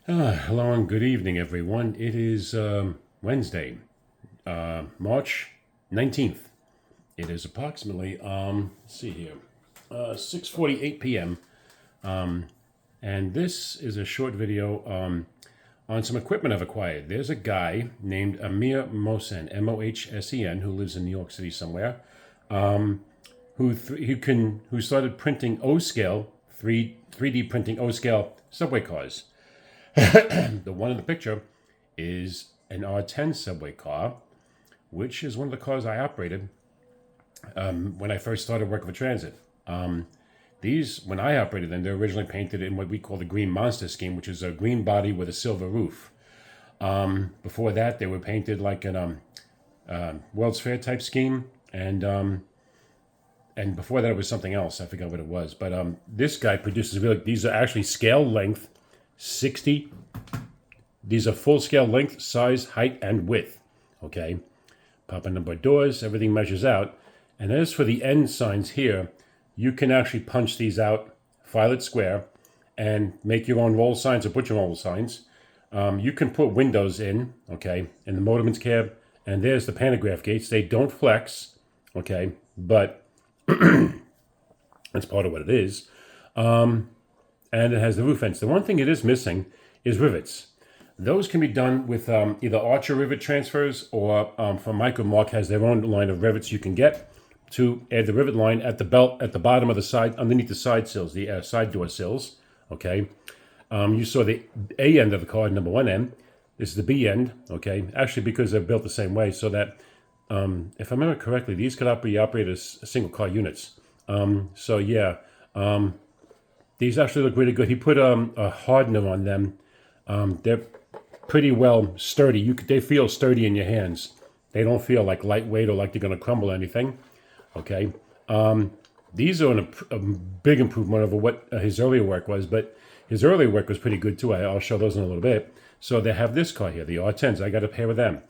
Hello and good evening, everyone. It is Wednesday, March 19th. It is approximately, let's see here, 6:48 p.m. And this is a short video on some equipment I've acquired. There's a guy named Amir Mohsen, Mohsen, who lives in New York City somewhere, who started printing O-scale, 3D printing O-scale subway cars. The one in the picture is an R10 subway car, which is one of the cars I operated when I first started working for transit. These, when I operated them, they're originally painted in what we call the Green Monster scheme, which is a green body with a silver roof. Before that, they were painted like an World's Fair type scheme, and before that, it was something else. I forgot what it was. But this guy produces these are actually scale length 60. These are full scale length, size, height, and width. Okay. Proper number of doors, everything measures out. And as for the end signs here, you can actually punch these out, file it square, and make your own roll signs or put your own roll signs. You can put windows in, okay, in the motorman's cab, and there's the pantograph gates. They don't flex, okay, but that's part of what it is. And it has the roof vents. The one thing it is missing is rivets. Those can be done with either Archer rivet transfers or from Micro Mark has their own line of rivets you can get to add the rivet line at the belt at the bottom of the side, underneath the side sills, the side door sills. Okay. You saw the A end of the car, number one end. This is the B end. Okay. Actually, because they're built the same way, so that if I remember correctly, these could be operated as single car units. So yeah. These actually look really good. He put a hardener on them. They're pretty well sturdy. They feel sturdy in your hands. They don't feel like lightweight or like they're going to crumble or anything. Okay. These are a big improvement over what his earlier work was, but his earlier work was pretty good too. I'll show those in a little bit. So they have this car here, the R10s. I got a pair of them.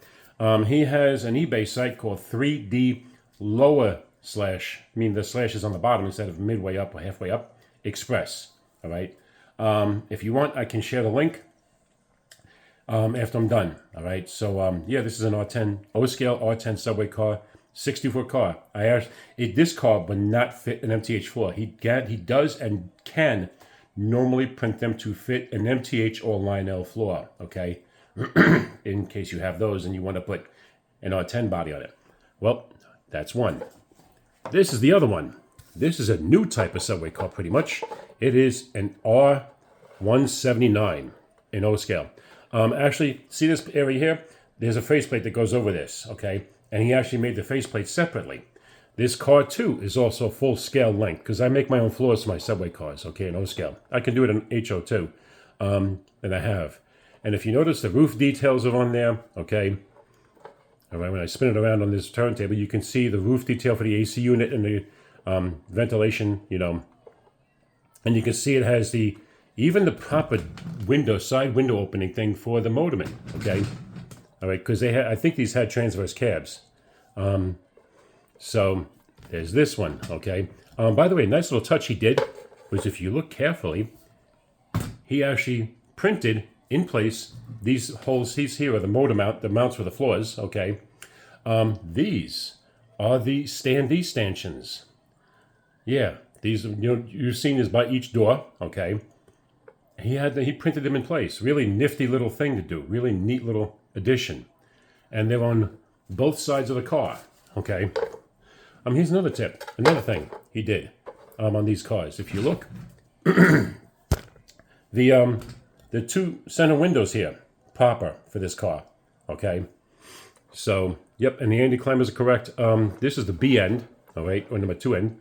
He has an eBay site called 3D lower slash. I mean, the slash is on the bottom instead of midway up or halfway up. Express. All right. If you want, I can share the link after I'm done. All right. So yeah, this is an R10 O-scale R10 subway car, 60-foot car. This car would not fit an MTH floor. He does and can normally print them to fit an MTH or Line L floor. Okay. In case you have those and you want to put an R10 body on it. Well, that's one. This is the other one. This is a new type of subway car, pretty much. It is an R179 in O-scale. Actually, see this area here? There's a faceplate that goes over this, okay? And he actually made the faceplate separately. This car, too, is also full scale length, because I make my own floors for my subway cars, okay, in O-scale. I can do it in HO, too, and I have. And if you notice, the roof details are on there, okay? All right, when I spin it around on this turntable, you can see the roof detail for the AC unit and the ventilation, and you can see it has even the proper side window opening thing for the motorman. Okay, all right, because I think these had transverse cabs. So there's this one. Okay. By the way, nice little touch he did was if you look carefully, he actually printed in place these holes. These here are the motor mount, the mounts for the floors. Okay, these are the standee stanchions. Yeah, these, you've seen this by each door, okay? He printed them in place. Really nifty little thing to do. Really neat little addition. And they're on both sides of the car, okay? Here's another tip, another thing he did on these cars. If you look, the two center windows here, proper for this car, okay? So, yep, and the anti-climbers are correct. This is the B end, all right, or number 2 end.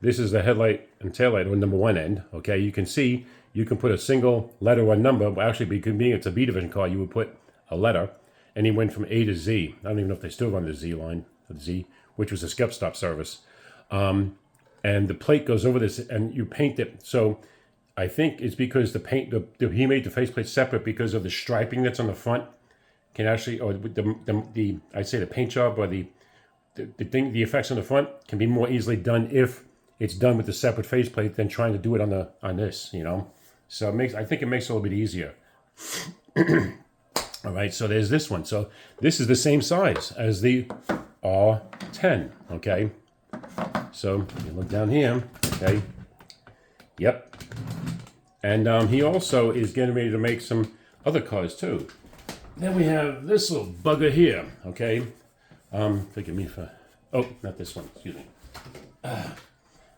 This is the headlight and taillight on number 1 end. Okay, you can see you can put a single letter or number. Well, actually, being it's a B division car, you would put a letter, and he went from A to Z. I don't even know if they still run the Z line, the Z, which was a skip stop service. And the plate goes over this, and you paint it. So I think it's because the paint, he made the faceplate separate because of the striping that's on the front. Can actually, or I'd say the paint job or the effects on the front can be more easily done if it's done with the separate faceplate than trying to do it on this, So I think it makes it a little bit easier All right, so there's this one. So this is the same size as the R10, okay? So you look down here, okay? Yep. And he also is getting ready to make some other cars too. Then we have this little bugger here, okay? Forgive me for, oh, not this one, excuse me.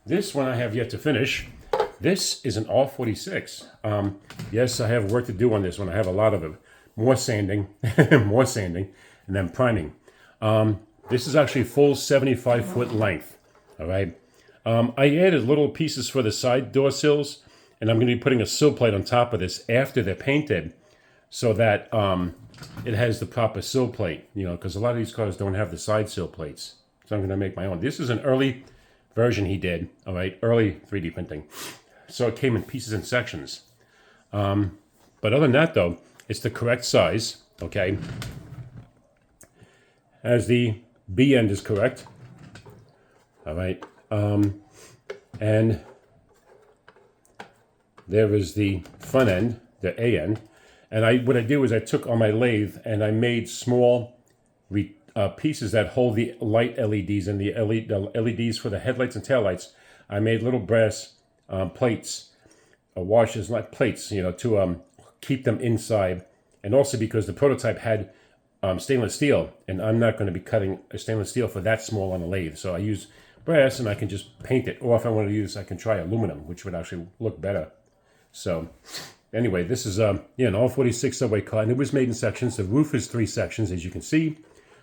This one I have yet to finish. This is an R-46. Yes, I have work to do on this one. I have a lot of it. More sanding, more sanding, and then priming. This is actually full 75-foot length, all right? I added little pieces for the side door sills, and I'm going to be putting a sill plate on top of this after they're painted so that it has the proper sill plate, you know, because a lot of these cars don't have the side sill plates. So I'm going to make my own. This is an early version he did, all right, early 3D printing. So it came in pieces and sections. But other than that, though, it's the correct size, okay? As the B end is correct, all right? And there is the front end, the A end. And what I did was I took on my lathe and I made small pieces that hold the light LEDs and the LEDs for the headlights and taillights. I made little brass plates, washers, like plates, you know, to keep them inside. And also because the prototype had stainless steel, and I'm not going to be cutting a stainless steel for that small on a lathe. So I use brass and I can just paint it. Or if I want to use, I can try aluminum, which would actually look better. So anyway, this is an R-46 subway car, and it was made in sections. The roof is 3 sections, as you can see.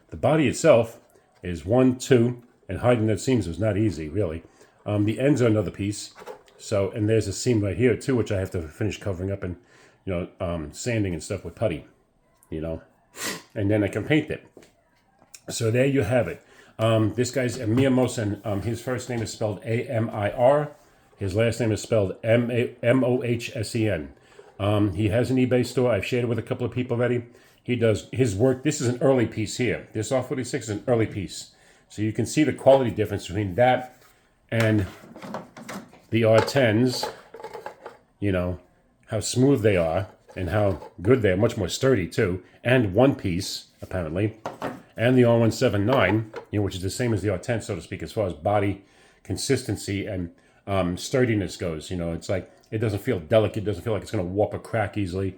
The body itself is 1, 2, and hiding that seams was not easy, really. The ends are another piece. So, and there's a seam right here too, which I have to finish covering up and, you know, sanding and stuff with putty, you know, and then I can paint it. So there you have it. This guy's Miamos, and his first name is spelled A-M-I-R. His last name is spelled M-O-H-S-E-N. He has an eBay store. I've shared it with a couple of people already. He does his work. This is an early piece here. This R-46 is an early piece. So you can see the quality difference between that and the R10s, you know, how smooth they are and how good they are, much more sturdy too, and one piece, apparently. And the R179, you know, which is the same as the R10, so to speak, as far as body consistency and sturdiness goes. You know, it's like, it doesn't feel delicate, it doesn't feel like it's going to warp or crack easily.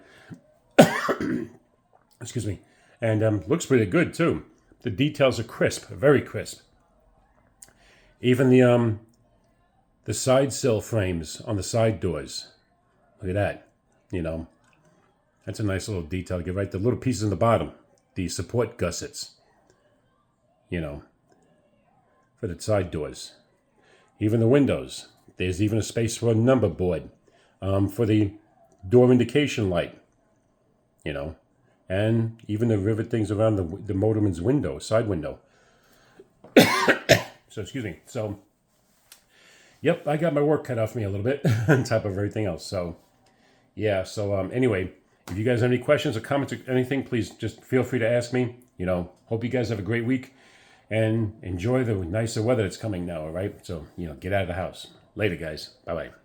Excuse me. And looks pretty good too. The details are crisp, very crisp. Even the side sill frames on the side doors. Look at that. You know, that's a nice little detail to get right. The little pieces in the bottom, the support gussets, you know, for the side doors. Even the windows. There's even a space for a number board for the door indication light, you know, and even the rivet things around the motorman's window, side window. So, excuse me. So, yep, I got my work cut out for me a little bit on top of everything else. So, yeah. So, anyway, if you guys have any questions or comments or anything, please just feel free to ask me. You know, hope you guys have a great week and enjoy the nicer weather that's coming now, all right? So, you know, get out of the house. Later, guys. Bye-bye.